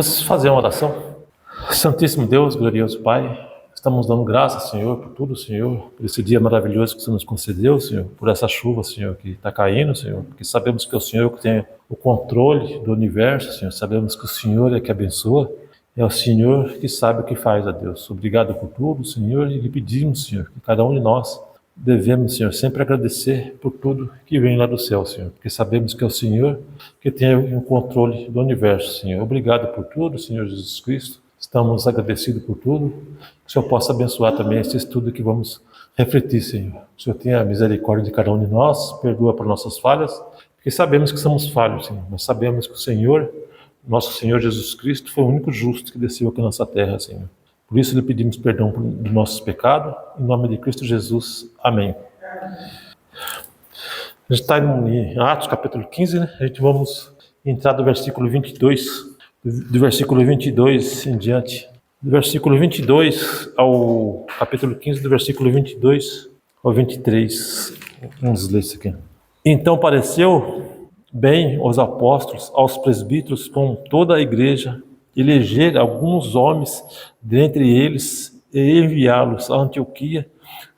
Vamos fazer uma oração. Santíssimo Deus, glorioso Pai, estamos dando graças, Senhor, por tudo, Senhor, por esse dia maravilhoso que o Senhor nos concedeu, Senhor, por essa chuva, Senhor, que está caindo, Senhor, porque sabemos que é o Senhor que tem o controle do universo, Senhor, sabemos que o Senhor é que abençoa, é o Senhor que sabe o que faz, a Deus. Obrigado por tudo, Senhor, e lhe pedimos, Senhor, que cada um de nós devemos, Senhor, sempre agradecer por tudo que vem lá do céu, Senhor, porque sabemos que é o Senhor que tem o controle do universo, Senhor. Obrigado por tudo, Senhor Jesus Cristo. Estamos agradecidos por tudo. Que o Senhor possa abençoar também esse estudo que vamos refletir, Senhor. O Senhor tenha misericórdia de cada um de nós, perdoa por nossas falhas, porque sabemos que somos falhos, Senhor. Mas sabemos que o Senhor, nosso Senhor Jesus Cristo, foi o único justo que desceu aqui na nossa terra, Senhor. Por isso lhe pedimos perdão dos nossos pecados. Em nome de Cristo Jesus. Amém. A gente está em Atos capítulo 15, né? A gente vamos entrar do versículo 22, do versículo 22 em diante. Do versículo 22 ao capítulo 15, do versículo 22 ao 23. Vamos ler isso aqui. Então pareceu bem aos apóstolos, aos presbíteros, com toda a igreja, eleger alguns homens dentre eles e enviá-los a Antioquia,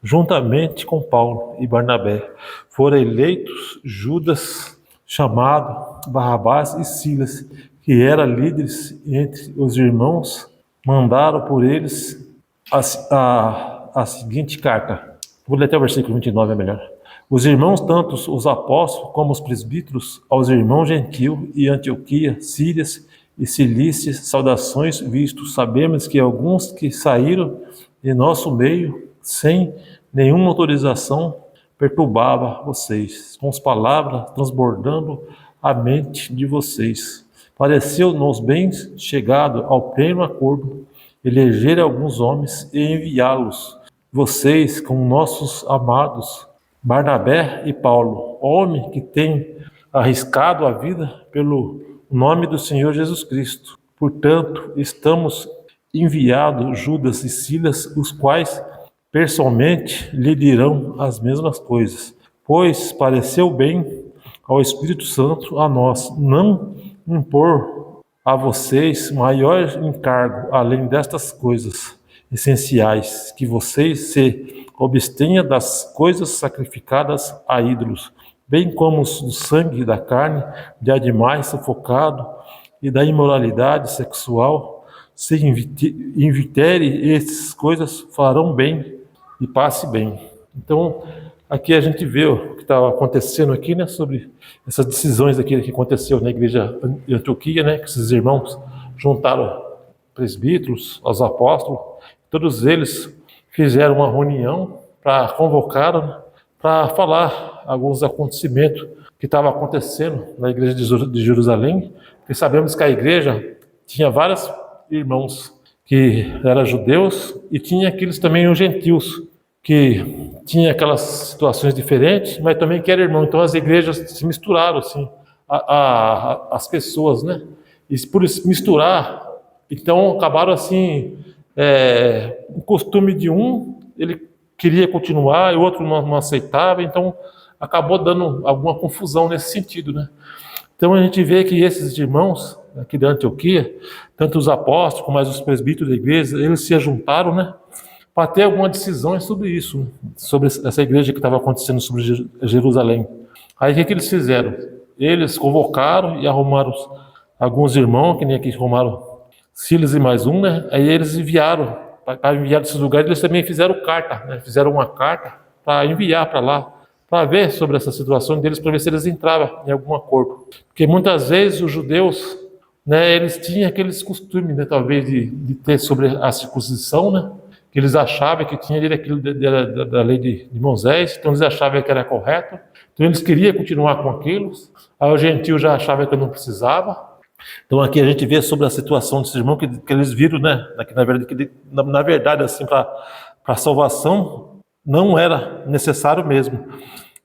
juntamente com Paulo e Barnabé. Foram eleitos Judas, chamado Barrabás, e Silas, que eram líderes entre os irmãos. Mandaram por eles a seguinte carta. Vou ler até o versículo 29, é melhor. Os irmãos, tanto os apóstolos como os presbíteros, aos irmãos gentil e Antioquia, Sírias e Cilícia, saudações vistos. Sabemos que alguns que saíram de nosso meio, sem nenhuma autorização, perturbava vocês, com as palavras transbordando a mente de vocês. Pareceu-nos bem chegado ao pleno acordo, eleger alguns homens e enviá-los, vocês com nossos amados Barnabé e Paulo, homem que tem arriscado a vida pelo nome do Senhor Jesus Cristo. Portanto, estamos enviados Judas e Silas, os quais pessoalmente lhe dirão as mesmas coisas, pois pareceu bem ao Espírito Santo a nós não impor a vocês maior encargo, além destas coisas essenciais, que vocês se abstenham das coisas sacrificadas a ídolos, bem como do sangue da carne, de animais sufocados e da imoralidade sexual. Se invitere essas coisas, farão bem e passe bem. Então, aqui a gente vê o que está acontecendo aqui, né, sobre essas decisões aqui que aconteceu na igreja de Antioquia, né, que esses irmãos juntaram presbíteros, os apóstolos, todos eles fizeram uma reunião para convocar, para falar alguns acontecimentos que estavam acontecendo na igreja de Jerusalém, porque sabemos que a igreja tinha vários irmãos que eram judeus e tinha aqueles também os gentios, que tinha aquelas situações diferentes, mas também que eram irmãos. Então as igrejas se misturaram assim, as pessoas, né? E por se misturar, então acabaram assim, o costume de um, ele queria continuar e o outro não aceitava, então acabou dando alguma confusão nesse sentido, né? Então a gente vê que esses irmãos aqui da Antioquia, tanto os apóstolos como os presbíteros da igreja, eles se juntaram, né, para ter alguma decisão sobre isso, né, sobre essa igreja que estava acontecendo sobre Jerusalém. Aí o que eles fizeram? Eles convocaram e arrumaram alguns irmãos, que nem aqui arrumaram Silas e mais um, né? Aí eles enviaram, para enviar desses lugares, eles também fizeram carta, né? Fizeram uma carta para enviar para lá, para ver sobre essa situação deles, para ver se eles entravam em algum acordo. Porque muitas vezes os judeus, né, eles tinham aqueles costumes, né, talvez de ter sobre a circuncisão, né, que eles achavam que tinha aquilo da lei de Moisés, então eles achavam que era correto, então eles queriam continuar com aquilo, aí o gentio já achava que não precisava. Então aqui a gente vê sobre a situação desses irmãos que eles viram, né, que na verdade assim, para a salvação não era necessário mesmo,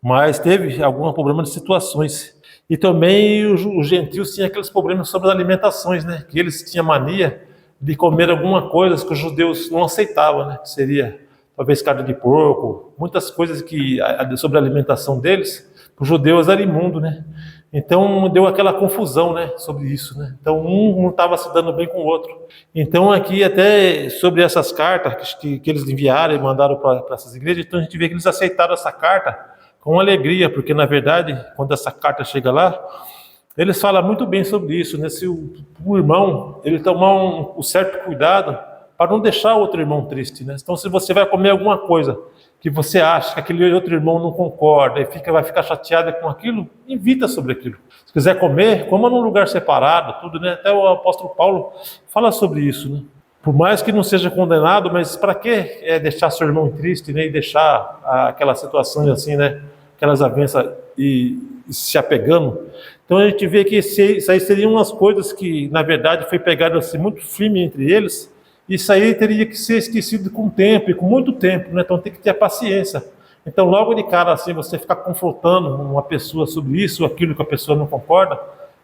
mas teve algum problema de situações. E também os gentios tinham aqueles problemas sobre as alimentações, né, que eles tinham mania de comer alguma coisa que os judeus não aceitavam, né, que seria talvez carne de porco, muitas coisas que sobre a alimentação deles, para os judeus era imundo, né. Então deu aquela confusão, né, sobre isso, né? Então um não estava se dando bem com o outro. Então aqui até sobre essas cartas que eles enviaram e mandaram para essas igrejas, então a gente vê que eles aceitaram essa carta com alegria, porque na verdade quando essa carta chega lá, eles falam muito bem sobre isso, né? Se o irmão ele tomar um certo cuidado para não deixar o outro irmão triste, né? Então se você vai comer alguma coisa que você acha que aquele outro irmão não concorda e vai ficar chateado com aquilo, evita sobre aquilo. Se quiser comer, coma num lugar separado, tudo, né? Até o apóstolo Paulo fala sobre isso, né? Por mais que não seja condenado, mas para que deixar seu irmão triste, né? E deixar aquela situação assim, né? Aquelas avanças e se apegando. Então a gente vê que isso aí seriam umas coisas que, na verdade, foi pegado assim muito firme entre eles. Isso aí teria que ser esquecido com o tempo, e com muito tempo, né? Então tem que ter paciência. Então logo de cara assim, você ficar confrontando uma pessoa sobre isso ou aquilo que a pessoa não concorda,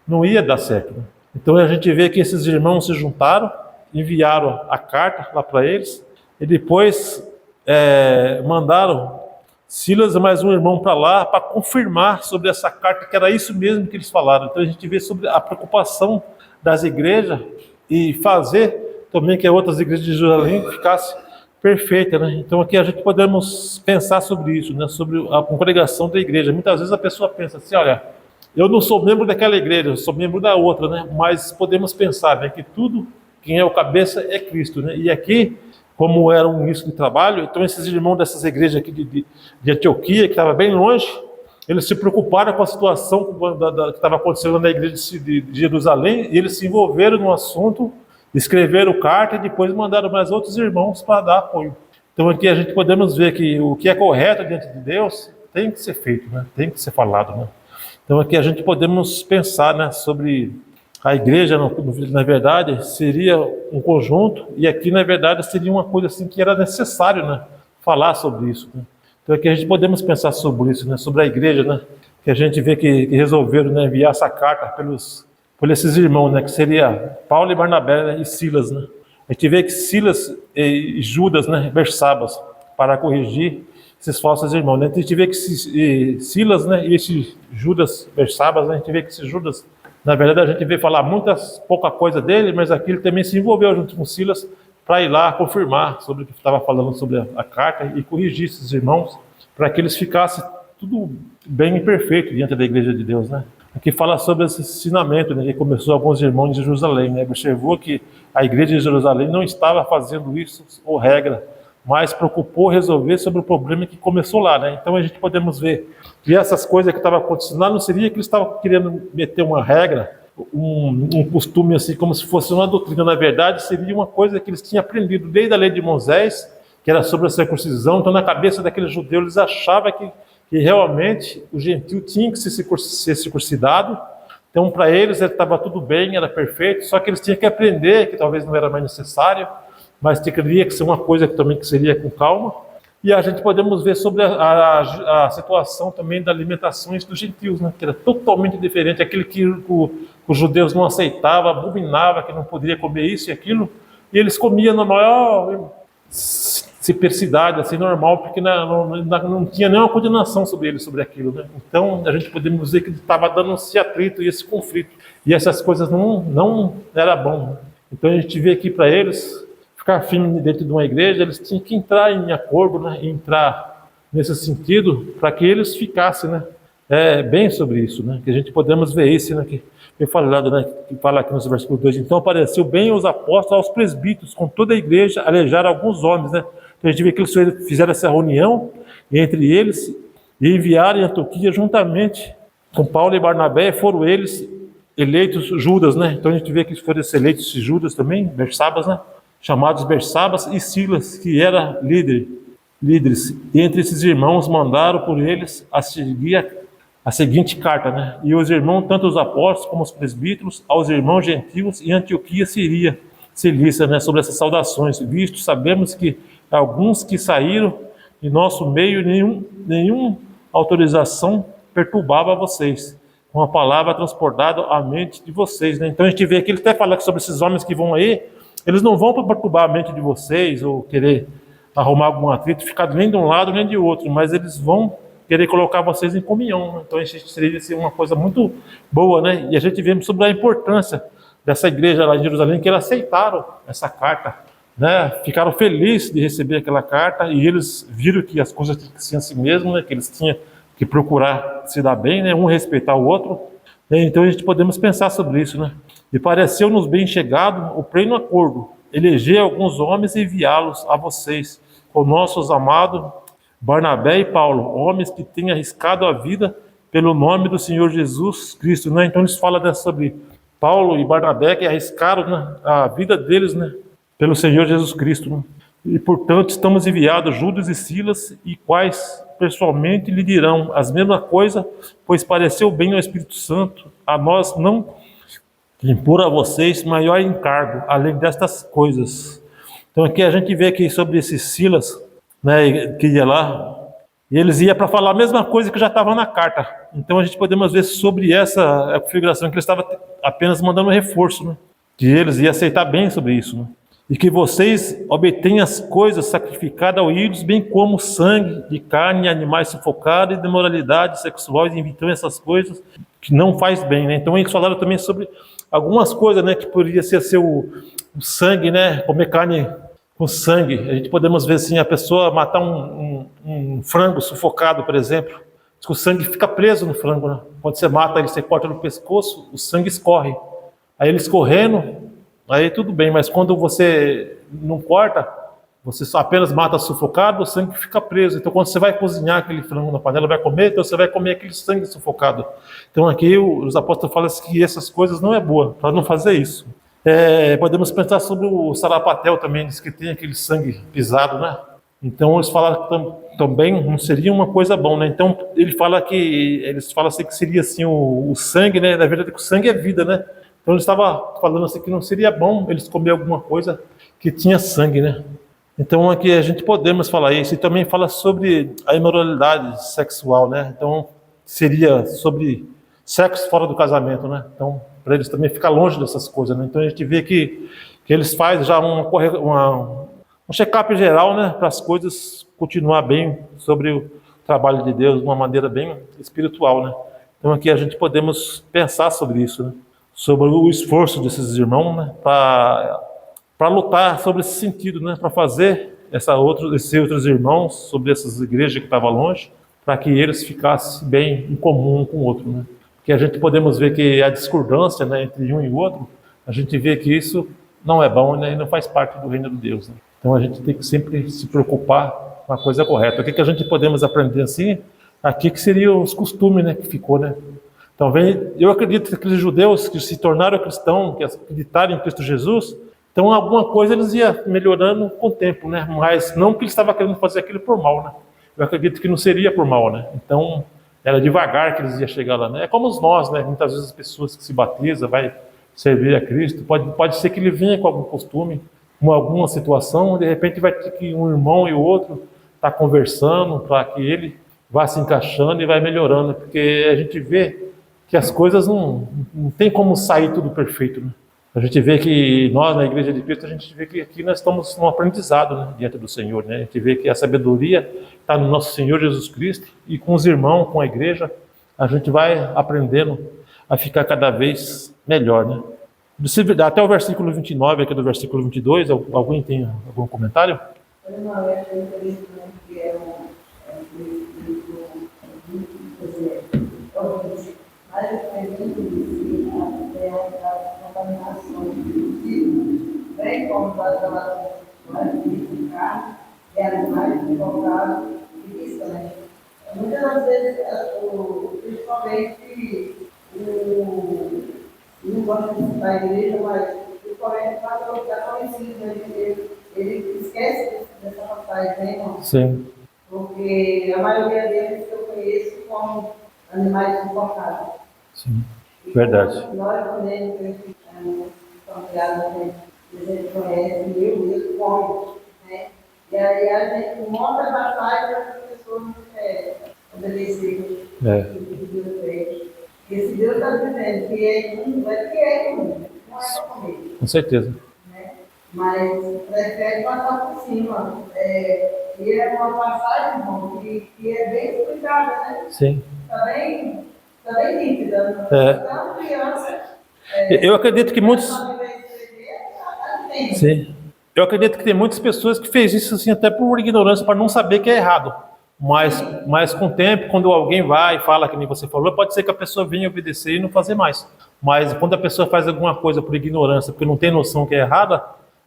não ia dar certo, né? Então a gente vê que esses irmãos se juntaram, enviaram a carta lá para eles, e depois mandaram Silas e mais um irmão para lá para confirmar sobre essa carta, que era isso mesmo que eles falaram. Então a gente vê sobre a preocupação das igrejas e fazer também que as outras igrejas de Jerusalém ficassem perfeitas, né? Então aqui a gente podemos pensar sobre isso, né? Sobre a congregação da igreja. Muitas vezes a pessoa pensa assim, olha, eu não sou membro daquela igreja, eu sou membro da outra, né? Mas podemos pensar, né, que tudo, quem é o cabeça é Cristo, né? E aqui, como era um início de trabalho, então esses irmãos dessas igrejas aqui de Antioquia, que estava bem longe, eles se preocuparam com a situação que estava acontecendo na igreja de Jerusalém, e eles se envolveram no assunto, escreveram carta e depois mandaram mais outros irmãos para dar apoio. Então aqui a gente podemos ver que o que é correto diante de Deus tem que ser feito, né? Tem que ser falado, né? Então aqui a gente podemos pensar, né, sobre a igreja, na verdade, seria um conjunto, e aqui na verdade seria uma coisa assim que era necessário, né, falar sobre isso, né? Então aqui a gente podemos pensar sobre isso, né, sobre a igreja, né, que a gente vê que resolveram, né, enviar essa carta por esses irmãos, né, que seria Paulo e Barnabé, né, e Silas, né. A gente vê que Silas e Judas, né, Bersabas, para corrigir esses falsos irmãos, né. Então a gente vê que Silas, né, e esse Judas Bersabas, né, a gente vê que esse Judas, na verdade a gente vê falar pouca coisa dele, mas aqui ele também se envolveu junto com Silas para ir lá confirmar sobre o que estava falando sobre a carta e corrigir esses irmãos para que eles ficassem tudo bem e perfeito diante da igreja de Deus, né. Aqui fala sobre esse ensinamento, né, que começou alguns irmãos de Jerusalém, né, observou que a igreja de Jerusalém não estava fazendo isso ou regra, mas preocupou resolver sobre o problema que começou lá, né. Então a gente podemos ver que essas coisas que estavam acontecendo lá não seria que eles estavam querendo meter uma regra, um costume assim, como se fosse uma doutrina. Na verdade, seria uma coisa que eles tinham aprendido desde a lei de Moisés, que era sobre a circuncisão. Então na cabeça daqueles judeus eles achavam que realmente o gentio tinha que ser circuncidado. Então para eles estava tudo bem, era perfeito, só que eles tinham que aprender que talvez não era mais necessário, mas teria que ser uma coisa que também que seria com calma. E a gente podemos ver sobre a situação também das alimentações dos gentios, né, que era totalmente diferente, aquele que os judeus não aceitavam, abominava, que não poderia comer isso e aquilo, e eles comiam na maior simplicidade, assim, normal, porque não tinha nenhuma condenação sobre eles, sobre aquilo, né? Então a gente podemos ver que estava dando esse atrito e esse conflito, e essas coisas não era bom, né? Então a gente vê aqui para eles ficar firme dentro de uma igreja, eles tinham que entrar em acordo, né, entrar nesse sentido, para que eles ficassem, né, bem sobre isso, né, que a gente podemos ver isso, né, que fala aqui no versículo 2, então apareceu bem os apóstolos aos presbíteros, com toda a igreja, alejaram alguns homens, né. Então a gente vê que eles fizeram essa reunião entre eles e enviaram em Antioquia juntamente com Paulo e Barnabé, foram eles eleitos Judas, né. Então a gente vê que foram eleitos Judas também, Bersabas, né, chamados Bersabas e Silas, que era líderes. E entre esses irmãos mandaram por eles a seguinte carta, né? E os irmãos, tanto os apóstolos como os presbíteros, aos irmãos gentios em Antioquia Cilícia, né? Sobre essas saudações. Visto, sabemos que alguns que saíram de nosso meio, nenhuma autorização perturbava vocês, com a palavra transportada à mente de vocês, né? Então a gente vê aqui, ele até fala sobre esses homens que vão aí, eles não vão para perturbar a mente de vocês ou querer arrumar algum atrito, ficar nem de um lado nem de outro, mas eles vão querer colocar vocês em comunhão, né? Então isso seria assim, uma coisa muito boa, né? E a gente vê sobre a importância dessa igreja lá em Jerusalém, que eles aceitaram essa carta, né? Ficaram felizes de receber aquela carta e eles viram que as coisas tinham que ser assim mesmo, né? Que eles tinham que procurar se dar bem, né? Um respeitar o outro. Então a gente podemos pensar sobre isso, né? E pareceu-nos bem chegado o pleno acordo, eleger alguns homens e enviá-los a vocês, com nossos amados Barnabé e Paulo, homens que têm arriscado a vida pelo nome do Senhor Jesus Cristo, né? Então eles falam sobre Paulo e Barnabé que arriscaram, né, a vida deles, né, pelo Senhor Jesus Cristo, né? E portanto estamos enviados Judas e Silas, e quais pessoalmente lhe dirão as mesmas coisas, pois pareceu bem ao Espírito Santo a nós não impor a vocês maior encargo, além destas coisas. Então aqui a gente vê aqui sobre esses Silas, né, que ia lá, e eles iam para falar a mesma coisa que já estava na carta. Então a gente podemos ver sobre essa configuração, que eles estavam apenas mandando um reforço, né, que eles iam aceitar bem sobre isso, né, e que vocês obtenham as coisas sacrificadas ao ídolos, bem como sangue de carne, animais sufocados e de moralidade sexual, e então essas coisas que não faz bem, né. Então eles falaram também sobre algumas coisas, né, que poderia ser o sangue, né, comer carne com sangue. A gente podemos ver assim, a pessoa matar um frango sufocado, por exemplo, o sangue fica preso no frango, né? Quando você mata ele, você corta no pescoço, o sangue escorre. Aí ele escorrendo, aí tudo bem, mas quando você não corta, você só apenas mata sufocado, o sangue fica preso. Então quando você vai cozinhar aquele frango na panela, vai comer, então você vai comer aquele sangue sufocado. Então aqui os apóstolos falam que essas coisas não é boa, para não fazer isso. Podemos pensar sobre o sarapatel também, diz que tem aquele sangue pisado, né? Então eles falaram que também não seria uma coisa bom, né? Então eles falam assim que seria assim o sangue, né? Na verdade que o sangue é vida, né? Então eles estavam falando assim que não seria bom eles comer alguma coisa que tinha sangue, né? Então aqui a gente podemos falar isso, e também fala sobre a imoralidade sexual, né? Então seria sobre sexo fora do casamento, né? Então para eles também ficar longe dessas coisas, né? Então a gente vê que eles fazem já um check-up geral, né? Para as coisas continuar bem sobre o trabalho de Deus de uma maneira bem espiritual, né? Então aqui a gente podemos pensar sobre isso, né? Sobre o esforço desses irmãos, né? Para lutar sobre esse sentido, né? Para fazer esses outros irmãos sobre essas igrejas que estavam longe, para que eles ficassem bem em comum um com o outro, né? Que a gente podemos ver que a discordância, né, entre um e outro, a gente vê que isso não é bom, né, e não faz parte do reino de Deus, né? Então a gente tem que sempre se preocupar com a coisa correta. O que a gente podemos aprender assim? Aqui que seriam os costumes, né, que ficou, né? Talvez, eu acredito que aqueles judeus que se tornaram cristãos, que acreditaram em Cristo Jesus, então alguma coisa eles iam melhorando com o tempo, né? Mas não que eles estavam querendo fazer aquilo por mal, né? Eu acredito que não seria por mal, né? Então era devagar que eles iam chegar lá, né? É como nós, né? Muitas vezes as pessoas que se batizam, vai servir a Cristo, pode ser que ele venha com algum costume, com alguma situação, de repente vai ter que um irmão e o outro estar conversando para que ele vá se encaixando e vai melhorando, porque a gente vê que as coisas não tem como sair tudo perfeito, né? A gente vê que nós, na Igreja de Cristo, a gente vê que aqui nós estamos num aprendizado, né, diante do Senhor, né? A gente vê que a sabedoria está no nosso Senhor Jesus Cristo, e com os irmãos, com a igreja, a gente vai aprendendo a ficar cada vez melhor, né? Até o versículo 29, aqui do versículo 22, alguém tem algum comentário? Não, eu acho interessante que é mas eu acredito que a contaminação do bem como das relações de carne e animais invocados e isso, né? Muitas das vezes, principalmente não gosto da igreja, mas principalmente para o que está conhecido, ele esquece dessa passagem, né, irmão? Sim. Porque a maioria deles que eu conheço como animais sufocados. Sim, verdade. Nós também estamos criados, a gente conhece, eu mesmo como, né? E aí a gente monta a passagem para as pessoas não querem obedecer o que Deus fez. E esse Deus está dizendo que é imundo, não é para comer. Com certeza. Né? Mas prefere passar por cima. E é uma passagem, irmão, que é bem explicada, né? Sim. Tá bem nítida. Então, criança. Eu acredito que muitos. Sabe ler e escrever, ela entende. Sim. Eu acredito que tem muitas pessoas que fez isso assim até por ignorância, para não saber que é errado. Mas com o tempo, quando alguém vai e fala, que nem você falou, pode ser que a pessoa venha obedecer e não fazer mais. Mas quando a pessoa faz alguma coisa por ignorância, porque não tem noção que é errada,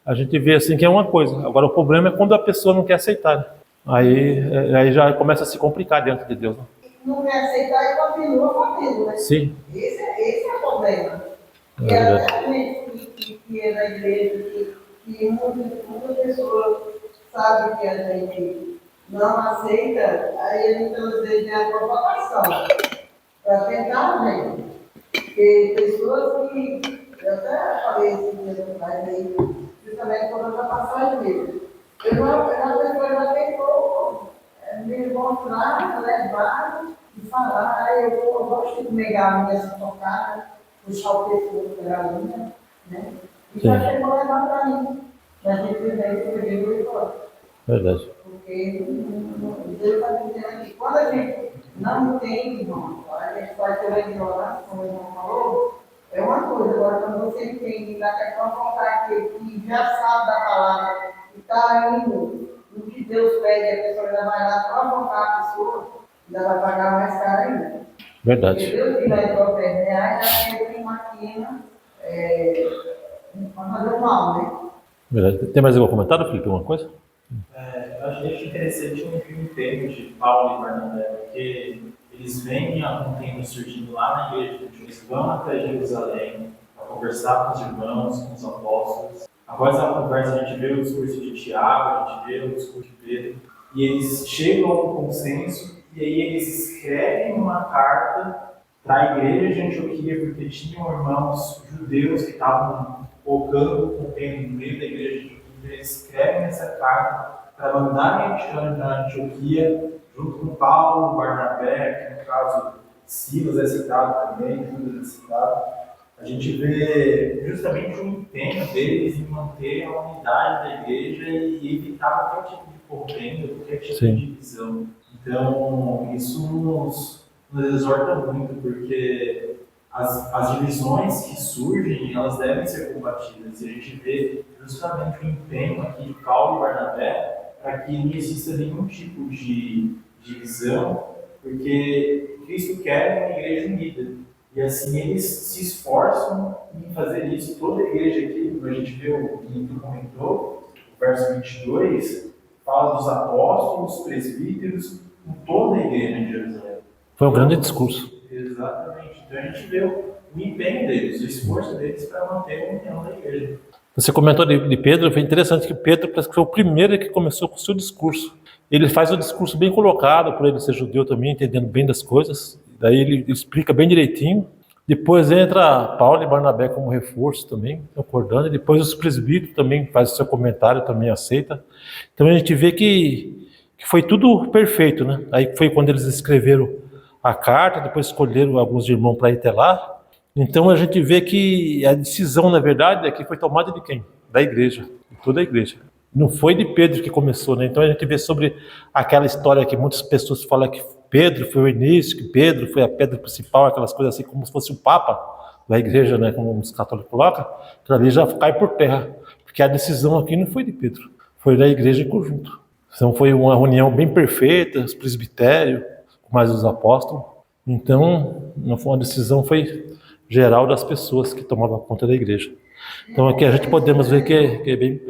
a gente vê assim que é uma coisa. Agora o problema é quando a pessoa não quer aceitar, né? Aí já começa a se complicar diante de Deus, né? Não quer aceitar e continua fazendo, né? Sim. Esse é o problema. É E verdade. até a gente que é da igreja, que muitas pessoas sabem que a gente não aceita, aí a gente às vezes tem a provocação para tentar, né? Porque pessoas que, eu até falei esse dia atrás aí, justamente por essa passagem mesmo. A pessoa já tentou me mostrar, levar e falar, eu gosto de pegar a minha sufocada, puxar o pescoço da galinha, né? E já chegou a levar para mim. Mas a gente vem com o livro e fora. Verdade. Porque Deus está dizendo que quando a gente não tem, irmão, a gente pode ter uma ignorância, como o irmão falou, é uma coisa. Agora, quando você entende, dá para contar que já sabe da palavra, que está indo no que Deus pede, a pessoa ainda vai lá provocar a pessoa, ainda vai pagar mais caro ainda. Verdade. Porque Deus que vai para reais, já tem máquina para fazer o mal, né? Verdade. Tem mais algum comentário, Felipe? Alguma coisa? Eu achei interessante o empenho de Paulo e Barnabé, porque eles veem algum tempo surgindo lá na igreja, eles vão até Jerusalém para conversar com os irmãos, com os apóstolos. Após a conversa, a gente vê o discurso de Tiago, a gente vê o discurso de Pedro, e eles chegam a um consenso, e aí eles escrevem uma carta para a igreja de Antioquia, porque tinham irmãos judeus que estavam colocando o contêiner no meio da igreja de Antioquia. Eles escrevem essa carta para mandarem para Antioquia, junto com Paulo, Barnabé, que no caso Silas é citado também, Judas é citado. A gente vê justamente o empenho deles em manter a unidade da igreja e evitar qualquer tipo de contenda, qualquer tipo de divisão. Então, isso nos exorta muito, porque as divisões que surgem, elas devem ser combatidas. E a gente vê justamente o empenho aqui de Paulo e Barnabé para que não exista nenhum tipo de divisão, porque Cristo quer uma igreja unida. E assim eles se esforçam em fazer isso. Toda a igreja aqui, a gente vê o que comentou, o verso 22, fala dos apóstolos, presbíteros, com toda a igreja em Jerusalém. Foi um grande discurso. Exatamente. Então a gente vê o empenho deles, o esforço deles para manter a união da igreja. Você comentou de Pedro, foi interessante que Pedro parece que foi o primeiro que começou com o seu discurso. Ele faz o discurso bem colocado, por ele ser judeu também, entendendo bem das coisas. Daí ele explica bem direitinho. Depois entra Paulo e Barnabé como reforço também, concordando. E depois os presbíteros também fazem seu comentário, também aceita. Então a gente vê que foi tudo perfeito, né? Aí foi quando eles escreveram a carta, depois escolheram alguns irmãos para ir até lá. Então a gente vê que a decisão, na verdade, aqui foi tomada de quem? Da igreja, de toda a igreja. Não foi de Pedro que começou, né? Então a gente vê sobre aquela história que muitas pessoas falam que Pedro foi o início, que Pedro foi a pedra principal, aquelas coisas assim, como se fosse o Papa da igreja, né? Como os católicos colocam, que ali já cai por terra. Porque a decisão aqui não foi de Pedro, foi da igreja em conjunto. Então foi uma união bem perfeita, os presbitérios, mais os apóstolos. Então, não foi uma decisão, foi geral das pessoas que tomavam conta da igreja. Então aqui a gente podemos ver que é bem...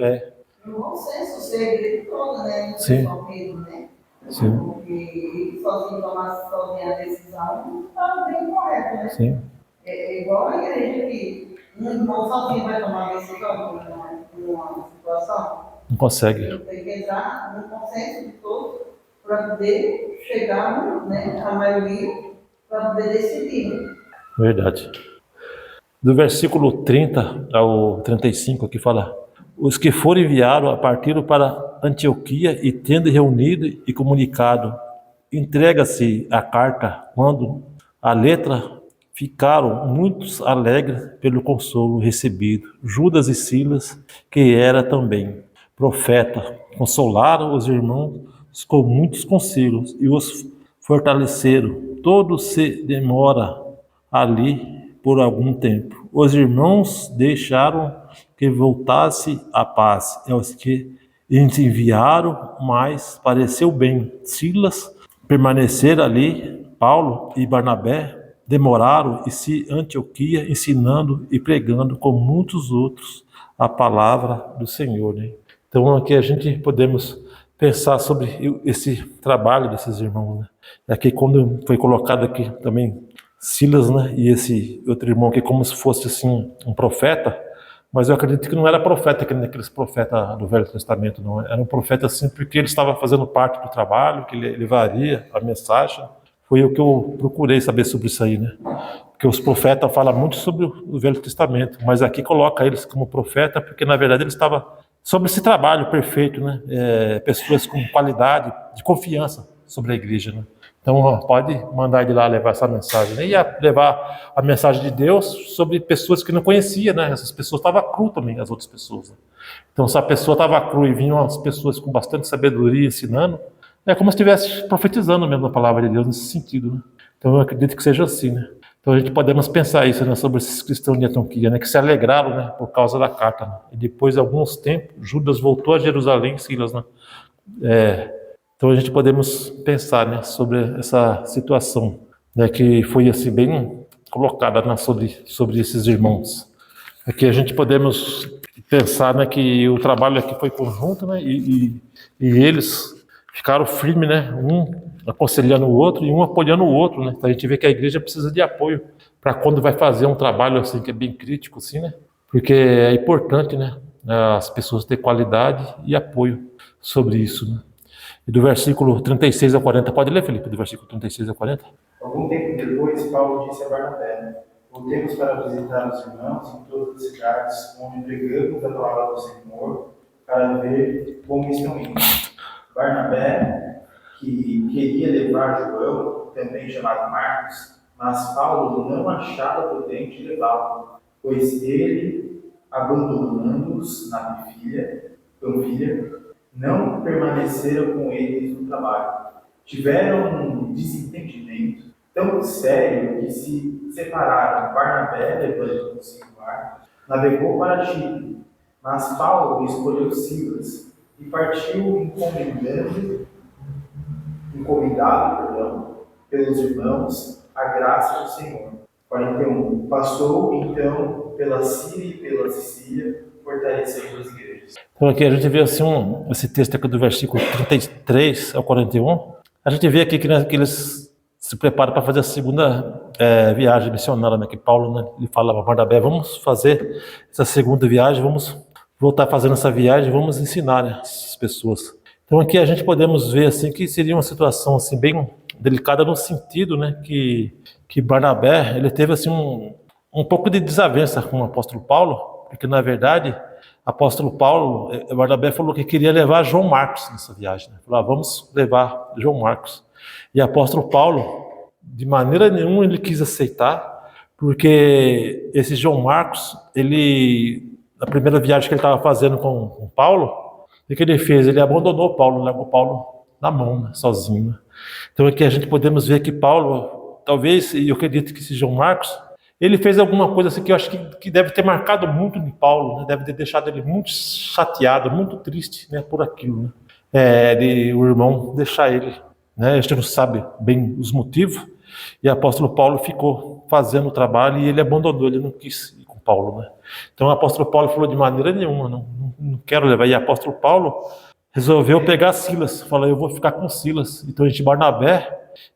No bom senso, ser a igreja toda, né? Não Sim. só Pedro, né? Sim. Porque ele sozinho tomasse sozinho a decisão, não estava bem correto, né? Sim. É igual a igreja que um irmão sozinho vai tomar a decisão numa situação. Não consegue. Ele tem que entrar no consenso de todos para poder chegar, né, a maioria, para poder decidir. Verdade. Do versículo 30 ao 35 aqui fala: os que foram enviados partiram para Antioquia e tendo reunido e comunicado, entrega-se a carta. Quando a letra, ficaram muitos alegres pelo consolo recebido. Judas e Silas, que era também. profeta, consolaram os irmãos com muitos conselhos e os fortaleceram. Todo se demora ali por algum tempo. Os irmãos deixaram que voltasse a paz. É os que eles enviaram, mas pareceu bem. Silas permanecer ali, Paulo e Barnabé demoraram e se Antioquia ensinando e pregando com muitos outros a palavra do Senhor, né? Então aqui a gente podemos pensar sobre esse trabalho desses irmãos, né? Aqui quando foi colocado aqui também Silas, né, e esse outro irmão aqui como se fosse assim um profeta, mas eu acredito que não era profeta, que nem aqueles profetas do Velho Testamento, não. Era um profeta assim porque ele estava fazendo parte do trabalho, que ele levaria a mensagem. Foi o que eu procurei saber sobre isso aí, né? Porque os profetas falam muito sobre o Velho Testamento, mas aqui coloca eles como profeta porque na verdade ele estava sobre esse trabalho perfeito, né? Pessoas com qualidade, de confiança sobre a igreja, né? Então, pode mandar ele lá levar essa mensagem, né? E levar a mensagem de Deus sobre pessoas que não conhecia, né? Essas pessoas estavam cru também, as outras pessoas, né? Então, se a pessoa estava cru e vinham as pessoas com bastante sabedoria ensinando, é como se estivesse profetizando mesmo a palavra de Deus nesse sentido, né? Então, eu acredito que seja assim, né? Então, a gente podemos pensar isso, né? Sobre esses cristãos de Antioquia, né? Que se alegraram, né? Por causa da carta, né? E depois de alguns tempos, Judas voltou a Jerusalém, Silas, né? Então a gente podemos pensar, né, sobre essa situação, né, que foi assim bem colocada, né, sobre esses irmãos. Aqui a gente podemos pensar, né, que o trabalho aqui foi conjunto, né, e eles ficaram firmes, né, um aconselhando o outro e um apoiando o outro, né. Então a gente vê que a igreja precisa de apoio para quando vai fazer um trabalho assim que é bem crítico, assim, né, porque é importante, né, as pessoas terem qualidade e apoio sobre isso, né. E do versículo 36 a 40, pode ler, Felipe, do versículo 36 a 40? Algum tempo depois, Paulo disse a Barnabé: voltemos para visitar os irmãos em todas as cidades onde pregamos a palavra do Senhor, para ver como estão indo. Barnabé, que queria levar João, também chamado Marcos, mas Paulo não achava prudente levá-lo, pois ele, abandonando-os na Panfilha, não permaneceram com eles no trabalho. Tiveram um desentendimento tão sério que se separaram. Barnabé, levando consigo Marcos, navegou para Chipre, mas Paulo escolheu Silas e partiu encomendado pelos irmãos a graça do Senhor. 41. Passou então pela Síria e pela Sicília, fortalecendo as igrejas. Então aqui a gente vê assim esse texto aqui do versículo 33 ao 41. A gente vê aqui que eles se preparam para fazer a segunda viagem missionária, né? Que Paulo, né, ele fala para Barnabé: vamos fazer essa segunda viagem, vamos voltar fazendo essa viagem, vamos ensinar, né, as pessoas. Então aqui a gente podemos ver assim que seria uma situação assim bem delicada no sentido, né, que Barnabé ele teve assim um pouco de desavença com o apóstolo Paulo, porque na verdade apóstolo Paulo, Barnabé falou que queria levar João Marcos nessa viagem, né? Falou: vamos levar João Marcos. E apóstolo Paulo, de maneira nenhuma ele quis aceitar, porque esse João Marcos, ele, na primeira viagem que ele estava fazendo com Paulo, o que ele fez? Ele abandonou Paulo, levou Paulo na mão, né, sozinho, né? Então aqui a gente podemos ver que Paulo, talvez, e eu acredito que esse João Marcos, ele fez alguma coisa assim que eu acho que deve ter marcado muito de Paulo, né? Deve ter deixado ele muito chateado, muito triste, né, por aquilo, né? De o irmão deixar ele, né? A gente não sabe bem os motivos, e o apóstolo Paulo ficou fazendo o trabalho e ele abandonou, ele não quis ir com Paulo, né? Então o apóstolo Paulo falou: de maneira nenhuma, não quero levar. E o apóstolo Paulo resolveu pegar Silas, falou: eu vou ficar com Silas. Então a gente, Barnabé,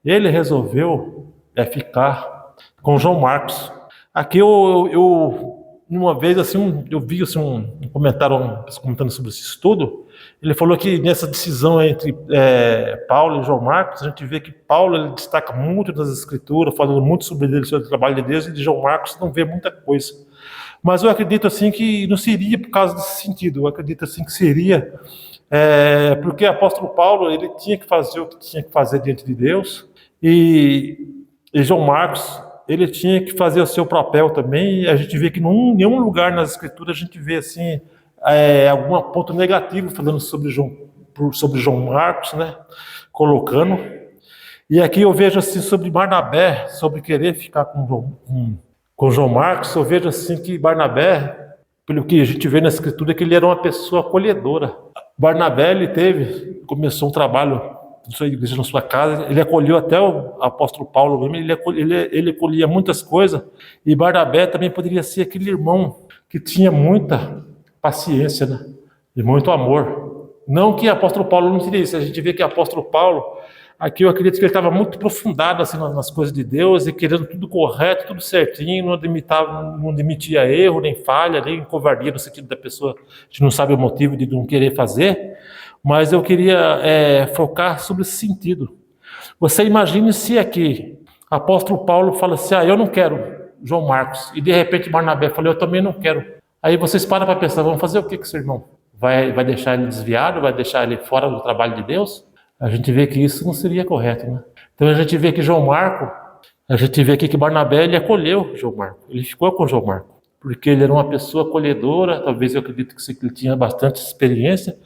ele resolveu ficar com João Marcos. Aqui eu uma vez assim, eu vi assim, um comentário comentando sobre esse estudo. Ele falou que nessa decisão entre Paulo e João Marcos, a gente vê que Paulo ele destaca muito nas escrituras, falando muito sobre ele, sobre o trabalho de Deus, e de João Marcos não vê muita coisa. Mas eu acredito assim que não seria por causa desse sentido. Eu acredito assim que seria porque o apóstolo Paulo ele tinha que fazer o que tinha que fazer diante de Deus, e João Marcos ele tinha que fazer o seu papel também. E a gente vê que em nenhum lugar nas escrituras a gente vê assim algum ponto negativo falando sobre João Marcos, né? Colocando. E aqui eu vejo assim sobre Barnabé, sobre querer ficar com João Marcos, eu vejo assim que Barnabé, pelo que a gente vê na escritura, que ele era uma pessoa acolhedora. Barnabé, começou um trabalho na sua igreja, na sua casa, ele acolheu até o apóstolo Paulo mesmo, ele acolhia muitas coisas, e Barnabé também poderia ser aquele irmão que tinha muita paciência, né? E muito amor. Não que o apóstolo Paulo não teria isso, a gente vê que o apóstolo Paulo, aqui eu acredito que ele estava muito aprofundado assim, nas coisas de Deus e querendo tudo correto, tudo certinho, não admitia erro, nem falha, nem covardia no sentido da pessoa que não sabe o motivo de não querer fazer, mas eu queria focar sobre esse sentido. Você imagine se aqui o apóstolo Paulo fala assim, eu não quero João Marcos, e de repente Barnabé fala, eu também não quero. Aí vocês param para pensar, vamos fazer o que com seu irmão? Vai deixar ele desviado? Vai deixar ele fora do trabalho de Deus? A gente vê que isso não seria correto, né? Então a gente vê que João Marco, a gente vê aqui que Barnabé, ele acolheu João Marco, ele ficou com João Marco, porque ele era uma pessoa acolhedora, talvez eu acredito que ele tinha bastante experiência.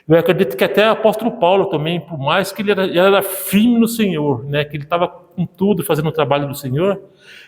Eu acredito que até o apóstolo Paulo também, por mais que ele era firme no Senhor, né? Que ele estava com tudo, fazendo o trabalho do Senhor,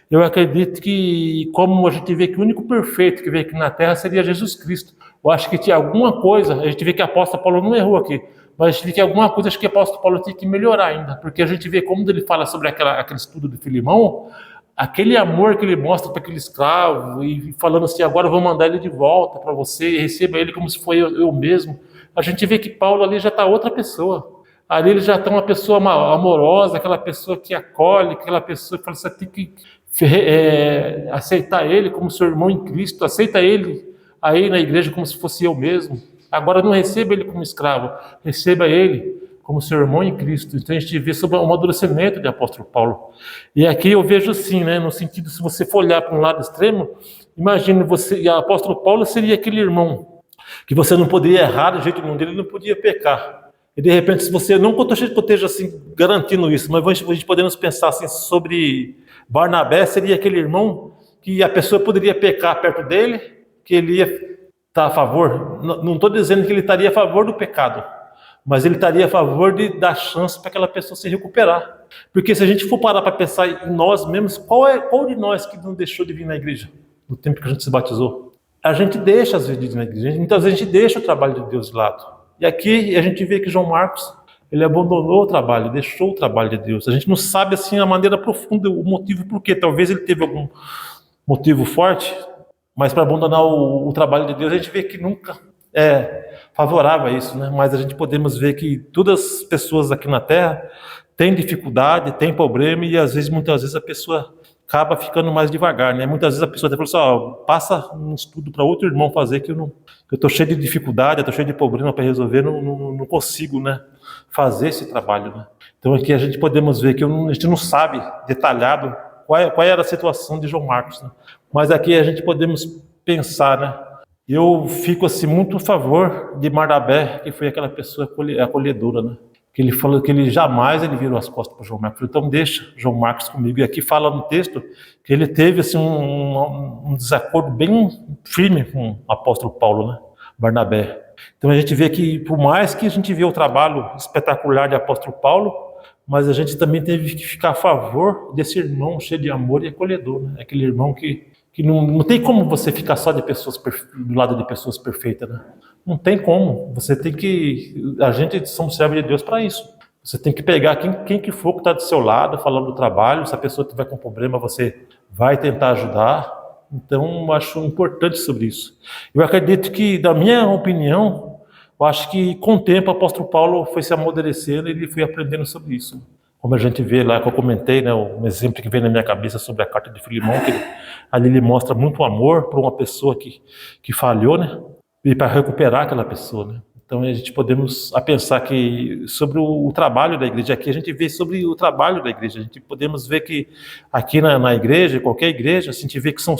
eu acredito que, como a gente vê que o único perfeito que veio aqui na Terra seria Jesus Cristo. Eu acho que tinha alguma coisa, a gente vê que o apóstolo Paulo não errou aqui, mas a gente vê que alguma coisa, acho que o apóstolo Paulo tinha que melhorar ainda, porque a gente vê como ele fala sobre aquele estudo de Filemão, aquele amor que ele mostra para aquele escravo, e falando assim, agora eu vou mandar ele de volta para você, e receba ele como se fosse eu mesmo. A gente vê que Paulo ali já está outra pessoa. Ali ele já está uma pessoa amorosa, aquela pessoa que acolhe, aquela pessoa que fala, você tem que aceitar ele como seu irmão em Cristo, aceita ele aí na igreja como se fosse eu mesmo. Agora não receba ele como escravo, receba ele como seu irmão em Cristo. Então a gente vê sobre o amadurecimento de apóstolo Paulo. E aqui eu vejo assim, né, no sentido, se você for olhar para um lado extremo, imagine você, e o apóstolo Paulo seria aquele irmão que você não poderia errar do jeito nenhum dele, ele não podia pecar. E de repente, se você, não que eu esteja assim, garantindo isso, mas a gente podemos pensar assim, sobre Barnabé, seria aquele irmão que a pessoa poderia pecar perto dele, que ele ia estar a favor. Não estou dizendo que ele estaria a favor do pecado, mas ele estaria a favor de dar chance para aquela pessoa se recuperar. Porque se a gente for parar para pensar em nós mesmos, qual de nós que não deixou de vir na igreja no tempo que a gente se batizou? A gente deixa às vezes de ir na igreja, muitas vezes a gente deixa o trabalho de Deus de lado. E aqui a gente vê que João Marcos, ele abandonou o trabalho, deixou o trabalho de Deus. A gente não sabe assim a maneira profunda, o motivo por quê. Talvez ele teve algum motivo forte, mas para abandonar o trabalho de Deus, a gente vê que nunca é favorável a isso, né? Mas a gente podemos ver que todas as pessoas aqui na Terra têm dificuldade, têm problema, e muitas vezes a pessoa acaba ficando mais devagar, né? Muitas vezes a pessoa até fala assim, passa um estudo para outro irmão fazer, que eu estou cheio de dificuldade, eu estou cheio de problema para resolver, não consigo, né, fazer esse trabalho, né? Então aqui a gente podemos ver que a gente não sabe detalhado qual era a situação de João Marcos, né? Mas aqui a gente podemos pensar, né? Eu fico assim muito a favor de Barnabé, que foi aquela pessoa acolhedora, né? Que ele falou que ele jamais virou as costas para João Marcos. Então deixa João Marcos comigo. E aqui fala no texto que ele teve assim, um desacordo bem firme com o apóstolo Paulo, né? Barnabé. Então a gente vê que, por mais que a gente vê o trabalho espetacular de apóstolo Paulo, mas a gente também teve que ficar a favor desse irmão cheio de amor e acolhedor, né? Aquele irmão que não tem como você ficar só do lado de pessoas perfeitas, né? Não tem como. Você tem que... A gente somos servos de Deus para isso. Você tem que pegar quem que for que está do seu lado, falando do trabalho. Se a pessoa tiver com problema, você vai tentar ajudar. Então, eu acho importante sobre isso. Eu acredito que, da minha opinião, eu acho que com o tempo o apóstolo Paulo foi se amadurecendo e ele foi aprendendo sobre isso. Como a gente vê lá, que eu comentei, né, um exemplo que vem na minha cabeça sobre a carta de Filemão, que ali ele mostra muito amor para uma pessoa que falhou, né? E para recuperar aquela pessoa, né? Então a gente podemos pensar que sobre o trabalho da igreja, aqui a gente vê sobre o trabalho da igreja, a gente podemos ver que aqui na igreja, qualquer igreja, a gente vê que são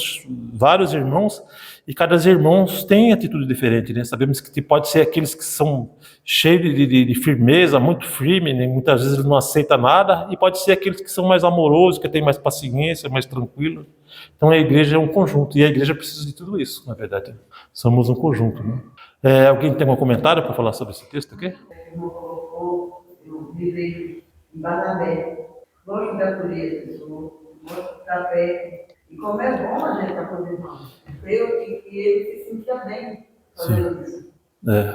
vários irmãos e cada irmão tem atitude diferente, né? Sabemos que pode ser aqueles que são cheios de firmeza, muito firme, né? Muitas vezes não aceita nada, e pode ser aqueles que são mais amorosos, que têm mais paciência, mais tranquilo. Então a igreja é um conjunto, e a igreja precisa de tudo isso, na verdade. Somos um conjunto, né? Alguém tem algum comentário para falar sobre esse texto aqui? O irmão colocou, eu me vejo em Barnabé. Gosto da pureza, Senhor. Gosto da fé. E como é bom a gente estar com os irmãos. Eu que ele se sentia bem fazendo isso.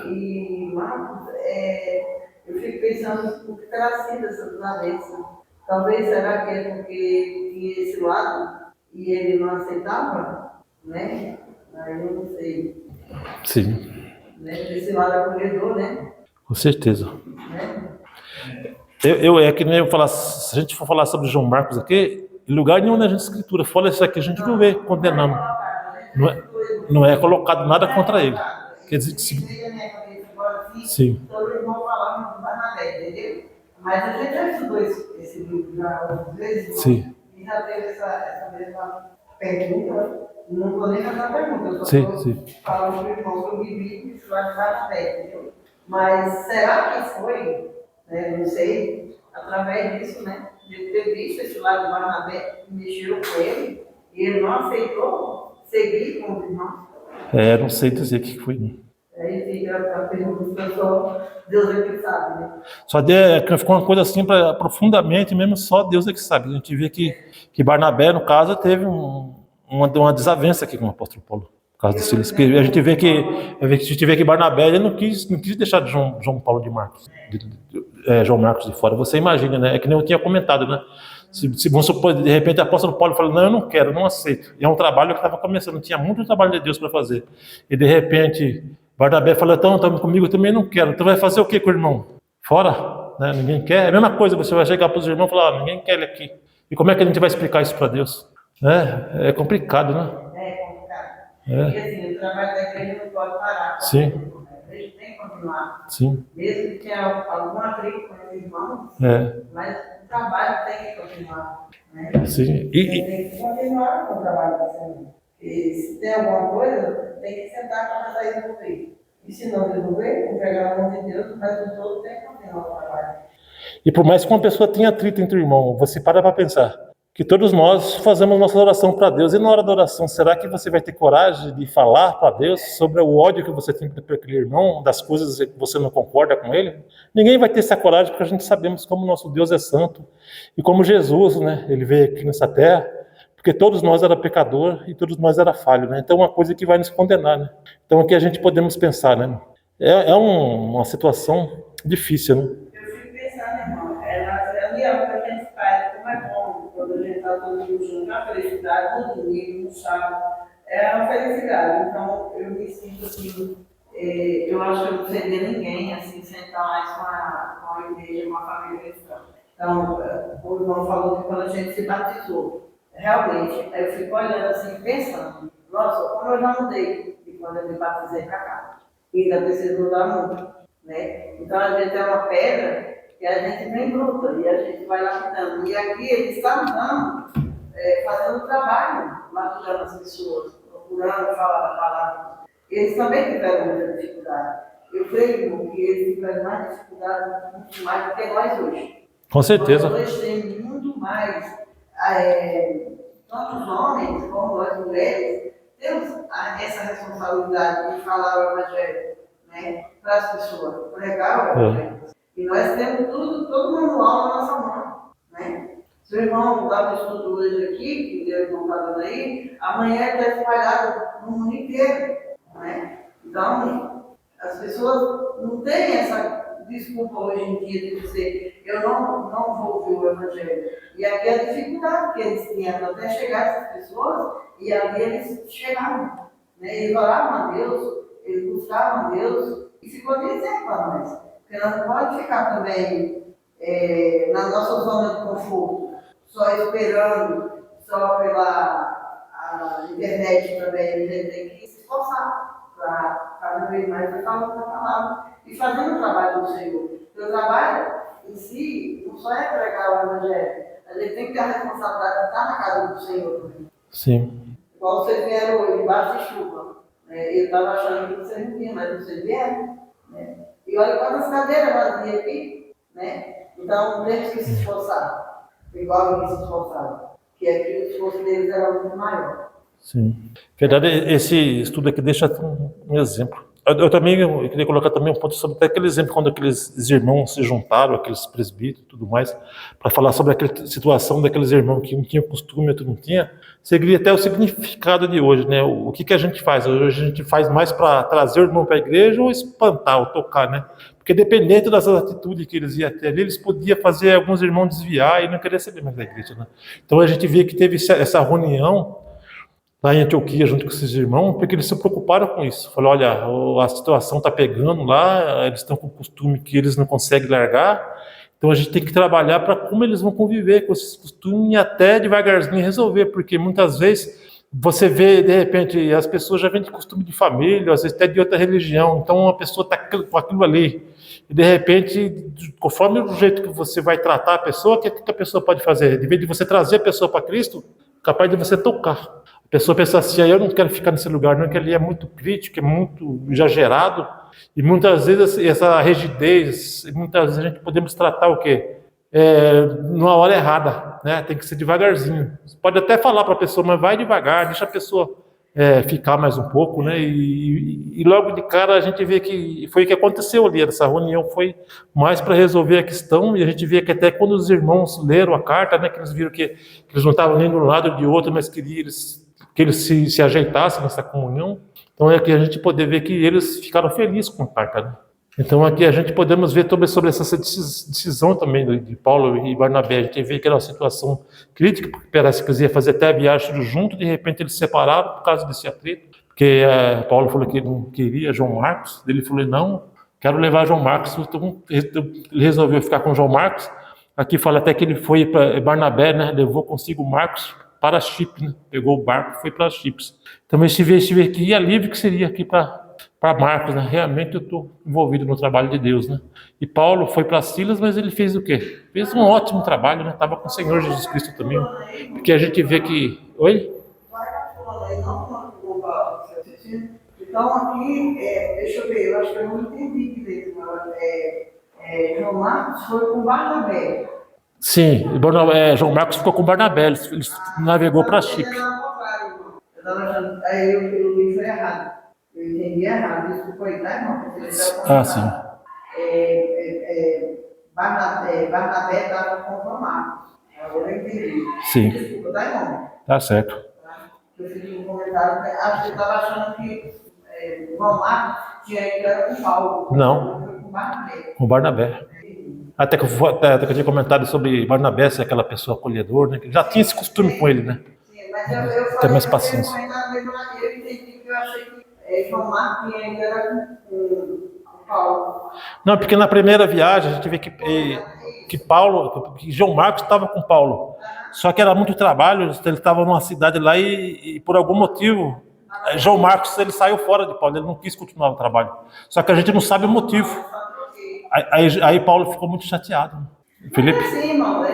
E, Marcos, eu fico pensando o que terá sido essa desavença. Talvez será que é porque tinha esse lado e ele não aceitava, né? Aí eu não sei. Sim. Né? Esse lado acolhedor, né? Com certeza. Né? É que nem eu falar, se a gente for falar sobre João Marcos aqui, em lugar nenhum na escritura, fora isso aqui, a gente não vê condenando. Não é colocado nada contra ele. Quer dizer que sim. Todo irmão falando do Barnabé, entendeu? Mas a gente já estudou esse livro já outras vezes, sim. E já teve essa mesma pergunta. Não vou nem fazer a pergunta, eu só estou falando para o irmão que eu vivi isso lá de Barnabé, entendeu? Mas será que foi, né, não sei, através disso, né, de ter visto esse lado do Barnabé, mexeu com ele, e ele não aceitou seguir com os irmãos? Não sei dizer o que foi. Aí fica a pergunta, só Deus é que sabe, né? Só ficou uma coisa assim, profundamente mesmo, só Deus é que sabe. A gente vê que Barnabé, no caso, teve uma desavença aqui com o apóstolo Paulo. Por causa desse espírito. A gente vê que Barnabé ele não quis deixar de João Paulo de Marcos, João Marcos de fora. Você imagina, né? É que nem eu tinha comentado, né? Se vamos supor, de repente, o apóstolo Paulo fala, não, eu não quero, não aceito. E é um trabalho que estava começando, tinha muito trabalho de Deus para fazer. E de repente, Barnabé fala, então, comigo, eu também não quero. Então vai fazer o que com o irmão? Fora? Né? Ninguém quer. É a mesma coisa, você vai chegar para os irmãos e falar, ninguém quer ele aqui. E como é que a gente vai explicar isso para Deus? É complicado, né? É complicado. Porque assim, o trabalho da igreja não pode parar. Sim. A igreja tem que continuar. Sim. Mesmo que tenha alguma atrito com os irmãos, mas o trabalho tem que continuar. Né? Sim. Tem que continuar com o trabalho da semana. E se tem alguma coisa, tem que sentar para tentar resolver. E se não resolver, entregar na mão de Deus, mas o todo tem que continuar o trabalho. E por mais que uma pessoa tenha atrito entre o irmão, você para pensar que todos nós fazemos nossa oração para Deus. E na hora da oração, será que você vai ter coragem de falar para Deus sobre o ódio que você tem por aquele irmão, das coisas que você não concorda com ele? Ninguém vai ter essa coragem, porque a gente sabemos como nosso Deus é santo. E como Jesus, né, ele veio aqui nessa terra, porque todos nós era pecador e todos nós era falho, né? Então é uma coisa que vai nos condenar, né? Então aqui a gente podemos pensar, né? Uma situação difícil, né? Eu fico pensando, irmão, ali que a gente faz, como é bom quando a gente está todo mundo junto, a felicidade, no domingo, no sábado, é uma felicidade. Então eu me sinto assim, eu acho que eu não sei de ninguém, assim, sentar mais com a igreja, com a família cristã. Então, o irmão falou que quando a gente se batizou, realmente, eu fico olhando assim, pensando, nossa, como eu já mudei de quando eu me batizei para cá. E ainda preciso mudar muito, né? Então, a gente é uma pedra que a gente vem bruta e a gente vai lapidando. E aqui ele está andando, fazendo trabalho, lapidando as pessoas, procurando falar da palavra. Eles também tiveram muita dificuldade. Eu creio que eles tiveram mais dificuldade, muito mais do que nós hoje. Com certeza. Nós hoje temos muito mais, tanto os homens como nós mulheres, temos essa responsabilidade de falar o Evangelho, né, para as pessoas, pregar o Evangelho. E nós temos todo o manual na nossa mão. Né? Se o irmão dá um estudo hoje aqui, que Deus não está dando aí, amanhã está espalhado no mundo inteiro. Né? Então, as pessoas não têm essa desculpa hoje em dia de dizer eu não vou ouvir o Evangelho. E aqui a dificuldade que eles tinham até chegar a essas pessoas, e ali eles chegaram. Né? Eles oravam a Deus, eles buscavam a Deus, e ficou de exemplo para nós. Porque nós não podemos ficar também na nossa zona de conforto, só esperando, só pela internet também. A gente tem que se esforçar para cada vez mais falar a palavra e fazer o trabalho do Senhor. Porque o trabalho em si não só é pregar o Evangelho, a gente tem que ter a responsabilidade de estar na casa do Senhor também. Sim. Igual vocês vieram hoje, embaixo de chuva. Eu estava achando que vocês não vinham, mas vocês vieram. Né? E olha quantas cadeiras vazias aqui. Né? Então, temos que se esforçar. Igual eles se esforçaram. Que aqui o esforço deles era muito maior. Sim. Na verdade, esse estudo aqui deixa um exemplo. Eu também eu queria colocar também um ponto sobre até aquele exemplo quando aqueles irmãos se juntaram, aqueles presbíteros e tudo mais, para falar sobre aquela situação daqueles irmãos que um tinha costume, outro não tinha. Seguiria até o significado de hoje, né? O que a gente faz? Hoje a gente faz mais para trazer o irmão para a igreja ou espantar, ou tocar, né? Porque dependendo dessas atitudes que eles iam ter ali, eles podiam fazer alguns irmãos desviar e não querer saber mais da igreja, né? Então a gente vê que teve essa reunião lá em Antioquia, junto com esses irmãos, porque eles se preocuparam com isso. Falaram, olha, a situação está pegando lá, eles estão com o costume que eles não conseguem largar, então a gente tem que trabalhar para como eles vão conviver com esses costumes e até devagarzinho resolver, porque muitas vezes você vê, de repente, as pessoas já vêm de costume de família, às vezes até de outra religião, então uma pessoa está com aquilo ali, e de repente, conforme o jeito que você vai tratar a pessoa, o que a pessoa pode fazer? De vez de você trazer a pessoa para Cristo, capaz de você tocar. A pessoa pensa assim, eu não quero ficar nesse lugar, não, que ali é muito crítico, é muito exagerado, e muitas vezes essa rigidez, muitas vezes a gente podemos tratar o quê? Numa hora errada, né? Tem que ser devagarzinho. Você pode até falar para a pessoa, mas vai devagar, deixa a pessoa ficar mais um pouco, né? E logo de cara a gente vê que foi o que aconteceu ali, essa reunião foi mais para resolver a questão, e a gente vê que até quando os irmãos leram a carta, né, que eles viram que eles não estavam nem de um lado ou de outro, mas queriam que eles se ajeitassem nessa comunhão. Então é que a gente poder ver que eles ficaram felizes com a carta, né? Então aqui a gente podemos ver sobre essa decisão também de Paulo e Barnabé. A gente vê que era uma situação crítica, porque parece que eles iam fazer até a viagem junto, de repente eles se separaram por causa desse atrito, porque Paulo falou que ele não queria João Marcos, ele falou, não, quero levar João Marcos, então ele resolveu ficar com João Marcos. Aqui fala até que ele foi para Barnabé, né, levou consigo Marcos para Chipre, né? Pegou o barco e foi para Chipre. Então esse vê que alívio que seria aqui para Marcos, né? Realmente eu estou envolvido no trabalho de Deus, né? E Paulo foi para Silas, mas ele fez o quê? Fez um ótimo trabalho, né? Estava com o Senhor Jesus Cristo também, porque a gente vê que... Oi? Então aqui, deixa eu ver, eu acho que eu não entendi mesmo. João Marcos foi com Barnabé. Sim, João Marcos ficou com Barnabé, ele navegou para Chipre. Aí eu li foi errado. Eu entendi errado, isso foi, tá, irmão? Sim. Barnabé estava com João Marcos. Agora eu entendi. Sim. Desculpa, tá, irmão? Tá certo. Eu fiz um comentário, acho que eu estava achando que João Marcos tinha ido com Paulo. Não. Foi com Barnabé. Com Barnabé. Até que eu tinha comentado sobre Barnabé, ser aquela pessoa acolhedora, né? Que já tinha esse costume com ele, né? Sim, mas eu falei tem mais paciência. Eu entendi que eu achei que João Marcos ainda era com Paulo. Não, porque na primeira viagem a gente vê que João Marcos estava com Paulo. Só que era muito trabalho, ele estava numa cidade lá e por algum motivo, João Marcos ele saiu fora de Paulo, ele não quis continuar o trabalho. Só que a gente não sabe o motivo. Aí Paulo ficou muito chateado. Felipe? Sim, irmão,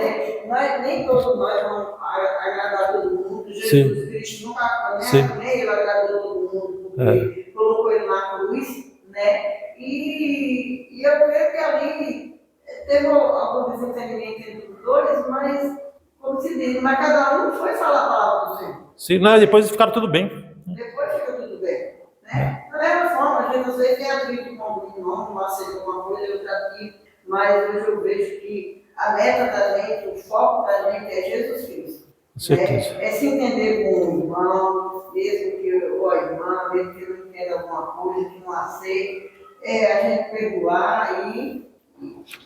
nem todos nós vamos agradar todo mundo. Jesus Cristo nunca, né? Nem ele agradou todo mundo, porque colocou ele na cruz, né? E eu creio que ali teve algum desentendimento entre os dois, mas, como se diz, mas cada um foi falar a palavra do Senhor. Sim, não, depois ficaram tudo bem. Depois fica tudo bem. Né? Da mesma forma, a gente às vezes tem atrito com algum irmão, não aceita alguma coisa, outra aqui, mas hoje eu vejo que a meta da gente, o foco da gente é Jesus Cristo. Com certeza. É se entender com o irmão, mesmo que o irmão, mesmo que não entenda alguma coisa, que não aceite, a gente perdoar e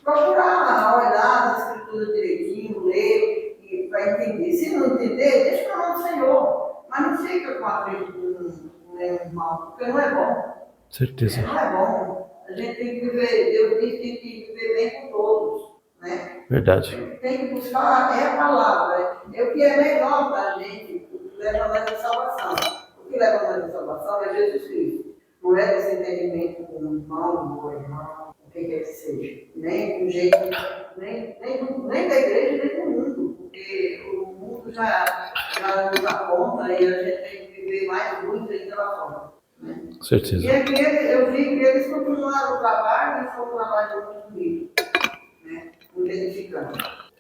procurar olhar as escrituras direitinho, ler, para entender. Se não entender, deixa na mão do Senhor, mas não fica com atrito com o irmão, porque não é bom. Certeza. Não é bom. A gente tem que viver, Deus diz que tem que viver bem com todos. Né? Verdade. Tem que buscar a palavra. É o que é melhor para a gente, o que leva nós à salvação. O que leva nós à salvação é Jesus Cristo. Não é desentendimento com o irmão, com o irmão, o que quer que seja. Nem do jeito, nem da igreja, nem do mundo. Porque o mundo já nos aponta e a gente tem que viver mais luz ainda lá fora. Né? Com certeza. E aqui eu vi que eles continuaram o trabalho e foi um trabalho muito bonito. Né? Muito edificante.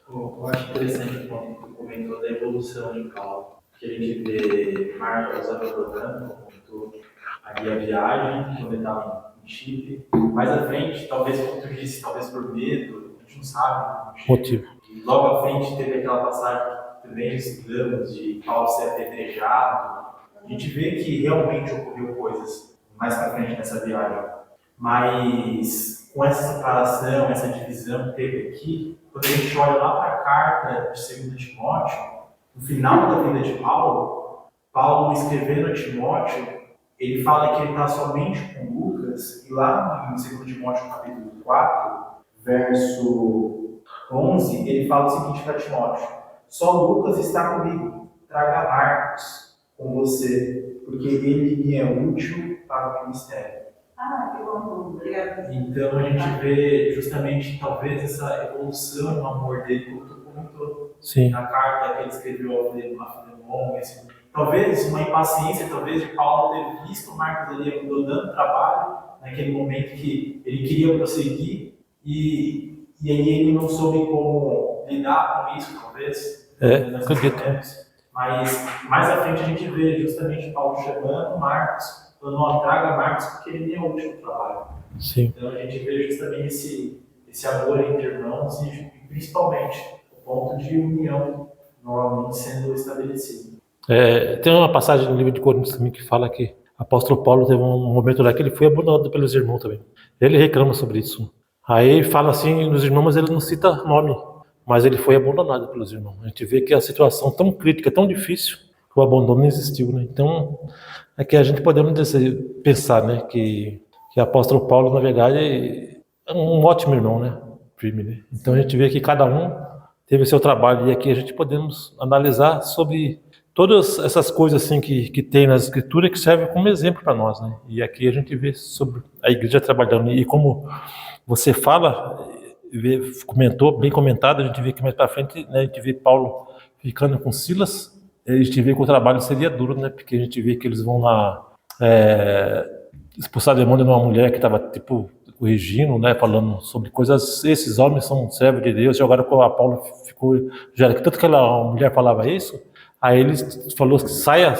Eu acho interessante o ponto que tu comentou da evolução de Paulo, que a gente vê Marcos abandonando, ali a viagem, quando ele estava em Chipre. Mais à frente, talvez, como tu disse, talvez por medo, a gente não sabe o Motivo. E logo à frente teve aquela passagem que também estudamos de Paulo ser apedrejado. A gente vê que realmente ocorreu coisas mais para frente nessa viagem. Mas com essa separação, essa divisão que teve aqui, quando a gente olha lá para a carta de 2 Timóteo, no final da vida de Paulo, Paulo escrevendo a Timóteo, ele fala que ele está somente com Lucas, e lá em 2 Timóteo capítulo 4, verso 11, ele fala o seguinte para Timóteo: só Lucas está comigo, traga Marcos com você, porque ele me é útil para o ministério. Que bom, obrigada. Então a gente vê justamente talvez essa evolução no amor dele, como tu comentou na carta que ele escreveu a Filemon, assim. Talvez uma impaciência, talvez de Paulo ter visto Marcos ali abandonando o trabalho, naquele momento que ele queria prosseguir, e aí ele não soube como lidar com isso, talvez. Acredito. Mas mais à frente a gente vê justamente Paulo chamando Marcos, falando: ó, traga Marcos porque ele é o último trabalho. Sim. Então a gente vê justamente esse amor entre irmãos e principalmente o ponto de união novamente sendo estabelecido. Tem uma passagem no livro de Coríntios também que fala que o apóstolo Paulo teve um momento lá que ele foi abandonado pelos irmãos também. Ele reclama sobre isso. Aí ele fala assim nos irmãos, mas ele não cita nome, mas ele foi abandonado pelos irmãos. A gente vê que a situação tão crítica, tão difícil, que o abandono não existiu, né? Então, é que a gente podemos pensar, né, que o apóstolo Paulo, na verdade, é um ótimo irmão, né? Firme, né? Então a gente vê que cada um teve o seu trabalho, e aqui a gente podemos analisar sobre todas essas coisas assim que tem na Escritura que servem como exemplo para nós, né? E aqui a gente vê sobre a igreja trabalhando, e como você fala, comentou, bem comentado, a gente vê que mais para frente, né, a gente vê Paulo ficando com Silas, a gente vê que o trabalho seria duro, né? Porque a gente vê que eles vão lá expulsar demônio de uma mulher que estava tipo corrigindo, né, falando sobre coisas. Esses homens são servos de Deus. E agora com a Paulo ficou, já que tanto que aquela mulher falava isso, aí ele falou que saia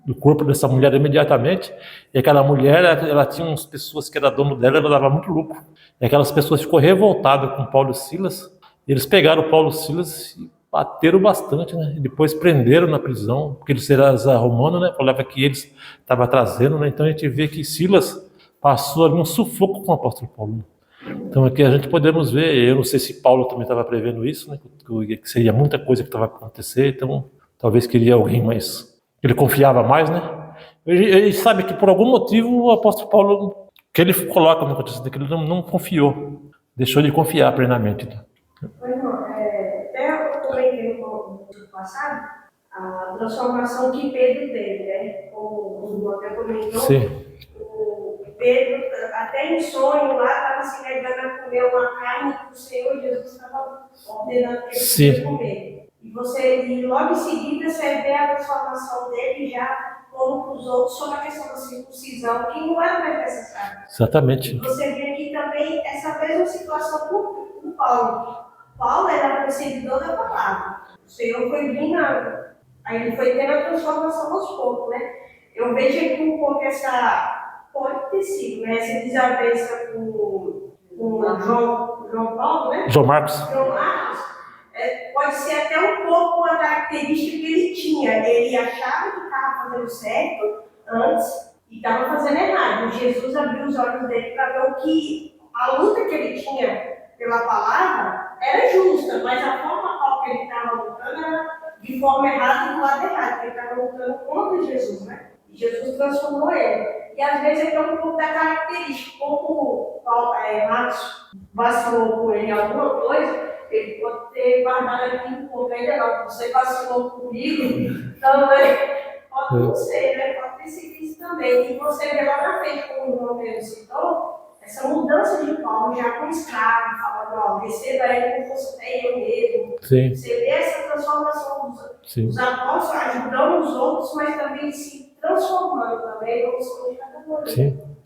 do corpo dessa mulher imediatamente. E aquela mulher, ela tinha umas pessoas que era dono dela, ela dava muito lucro. E aquelas pessoas ficou revoltadas com Paulo e Silas. E eles pegaram Paulo e Silas e bateram bastante, né? E depois prenderam na prisão, porque eles eram romanos, né? Falava que eles estavam trazendo, né? Então a gente vê que Silas passou ali um sufoco com o apóstolo Paulo. Então aqui a gente podemos ver, eu não sei se Paulo também estava prevendo isso, né? Que seria muita coisa que estava acontecer, então talvez queria alguém mais, ele confiava mais, né? Ele sabe que por algum motivo o apóstolo Paulo, que ele coloca no contexto que ele não confiou, deixou de confiar plenamente. Né? Até eu comentei no passado a transformação que Pedro teve, né? Como o até comentou. Sim. O Pedro, até em sonho lá, estava se negando a comer uma carne que o Senhor Jesus estava ordenando que ele podia comer. E logo em seguida você vê a transformação dele já como para os outros sobre a questão da circuncisão, que não era mais necessário. Exatamente. E você vê aqui também essa mesma situação com Paulo. Paulo era perseguidor da palavra. O Senhor foi vindo, aí ele foi tendo a transformação aos poucos, né? Eu vejo aqui um pouco pode ter sido, né? Essa desavença com João Paulo, né? João Marcos. Pode ser até um pouco uma característica que ele tinha. Ele achava que estava fazendo certo antes e estava fazendo errado. Jesus abriu os olhos dele para ver o que a luta que ele tinha pela palavra era justa, mas a forma qual que ele estava lutando era de forma errada e do lado errado, porque ele estava lutando contra Jesus, né? E Jesus transformou ele. E às vezes é um pouco da característica, como Marcos vacilou com ele em alguma coisa, ele pode ter guardado aqui um pouco ainda não. Você vacilou comigo, também pode não ser, né? Pode ter sido isso também. E você vê lá na frente, como o irmão Pedro citou, essa mudança de Paulo já com escravo, falando, ó, receba ele como fosse até eu mesmo. Sim. Você vê essa transformação dos apóstolos ajudando os outros, mas também se transformando também, vamos ser cada vez. Sim.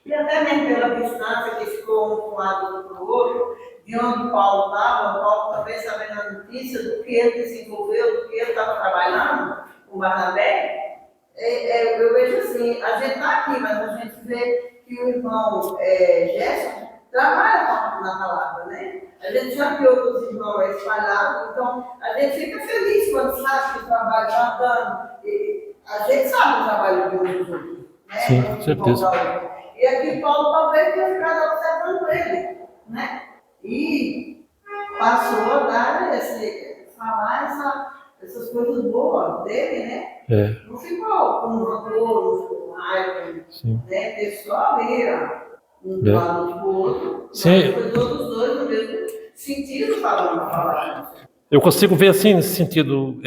E até mesmo pela distância que ficou um lado do outro, de onde Paulo estava, Paulo também sabendo a notícia do que ele desenvolveu, do que ele estava trabalhando com Barnabé, Eu vejo assim, a gente está aqui, mas a gente vê que o irmão Gerson trabalha na palavra, né? A gente já viu outros irmãos espalhados, então a gente fica feliz quando sabe que o trabalho está andando. A gente sabe o trabalho de uns dos outros, né? Sim, com certeza. E aqui Paulo talvez tenha ficado observando ele, né? E passou a dar falar essas coisas boas dele, né? Não ficou com rancor, não ficou com raiva, né? Pessoal ali, um do lado do outro, mas foi todos os dois no mesmo sentido falando a palavra. Eu consigo ver assim, nesse sentido,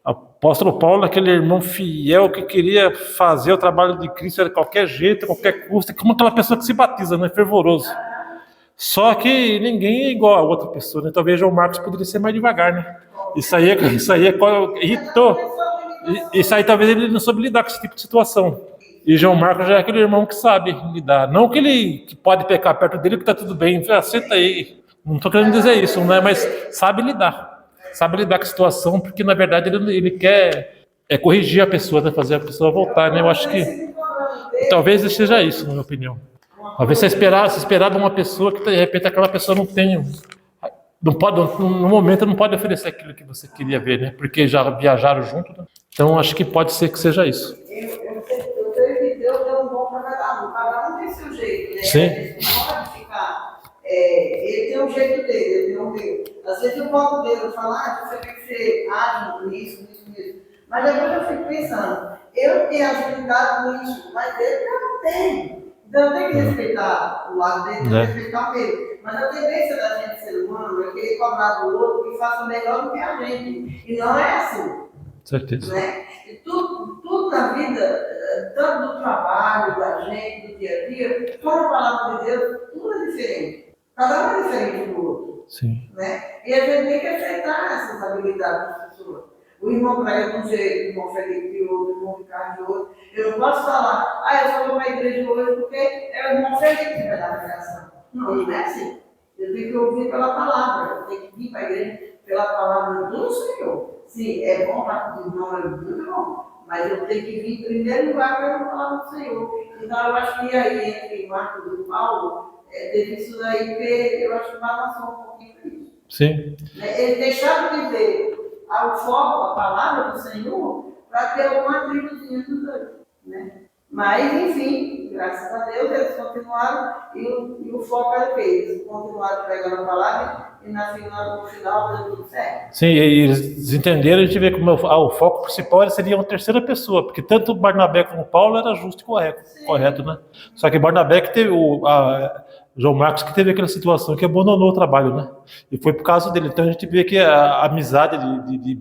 apóstolo Paulo, aquele irmão fiel que queria fazer o trabalho de Cristo de qualquer jeito, a qualquer custo, como aquela pessoa que se batiza, né? Fervoroso. Só que ninguém é igual a outra pessoa, né? Talvez João Marcos poderia ser mais devagar, né? Isso aí irritou. Isso aí talvez ele não soube lidar com esse tipo de situação. E João Marcos já é aquele irmão que sabe lidar. Não que pode pecar perto dele, que tá tudo bem, aceita aí. Não estou querendo dizer isso, né? Mas sabe lidar. Sabe lidar com a situação, porque na verdade ele quer corrigir a pessoa, né? Fazer a pessoa voltar, né? Eu acho que talvez seja isso, na minha opinião. Talvez você esperar de uma pessoa que de repente aquela pessoa não pode, no momento não pode oferecer aquilo que você queria ver, né? Porque já viajaram junto, né? Então acho que pode ser que seja isso. Eu creio que Deus deu um dom para cada um tem seu jeito, né? Sim. A gente não pode ficar. Ele tem um jeito dele, ele tem um dele. Às vezes eu boto o dedo e falo, você tem que ser ágil nisso. Mas depois eu fico pensando, eu tenho agilidade nisso, mas ele não tem. Então eu tenho que respeitar o lado dele, respeitar o meu. Mas a tendência da gente, ser humano, é querer cobrar do outro que faça melhor do que a gente. E não é assim. Certeza. Né? E tudo na vida, tanto do trabalho, da gente, do dia a dia, como a palavra de Deus, tudo é diferente. Cada um é diferente do outro. Sim. Né? E a gente tem que aceitar essas habilidades das pessoas. O irmão prega de um jeito, o irmão Felipe de outro, o irmão Ricardo de outro. Eu não posso falar, eu só vou para a igreja hoje porque é o irmão Felipe que vai dar a pregação. Não é assim. Eu tenho que ouvir pela palavra, eu tenho que vir para a igreja pela palavra do Senhor. Sim, é bom para o irmão, é muito bom. Mas eu tenho que vir em primeiro lugar pela palavra do Senhor. Então eu acho que aí, entre Marcos e Paulo, teve isso daí, porque eu acho que balançou um pouquinho isso. Sim. Eles deixaram de ver ao foco, a palavra do Senhor, para ter alguma tribuzinha dos dois, né? Mas, enfim, graças a Deus, eles continuaram e o foco era o quê? Eles continuaram pregando a palavra e no final deu tudo certo. Sim, e eles entenderam, a gente vê como o foco principal seria uma terceira pessoa, porque tanto Barnabé como Paulo era justo e correto, né? Só que Barnabé que teve João Marcos que teve aquela situação que abandonou o trabalho, né? E foi por causa dele. Então a gente vê que a amizade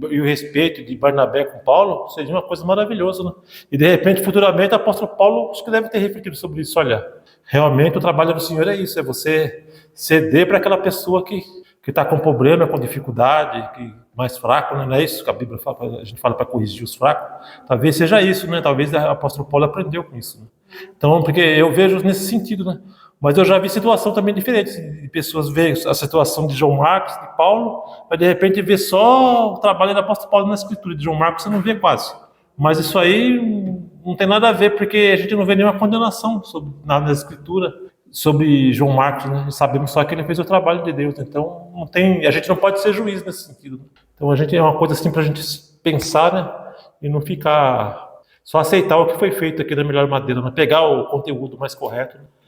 e o respeito de Barnabé com Paulo seria uma coisa maravilhosa, né? E de repente, futuramente, o apóstolo Paulo acho que deve ter refletido sobre isso. Olha, realmente o trabalho do Senhor é isso, é você ceder para aquela pessoa que está com problema, com dificuldade, que mais fraco, né? Não é isso que a Bíblia fala, a gente fala para corrigir os fracos. Talvez seja isso, né? Talvez o apóstolo Paulo aprendeu com isso, né? Então, porque eu vejo nesse sentido, né? Mas eu já vi situação também diferente, de pessoas verem a situação de João Marcos, de Paulo, mas de repente ver só o trabalho do apóstolo Paulo na escritura, de João Marcos você não vê quase. Mas isso aí não tem nada a ver, porque a gente não vê nenhuma condenação na escritura sobre João Marcos, né? Sabemos só que ele fez o trabalho de Deus, então a gente não pode ser juiz nesse sentido. Então a gente é uma coisa assim para a gente pensar, né? E não ficar só aceitar o que foi feito aqui da melhor maneira, né? Pegar o conteúdo mais correto, né?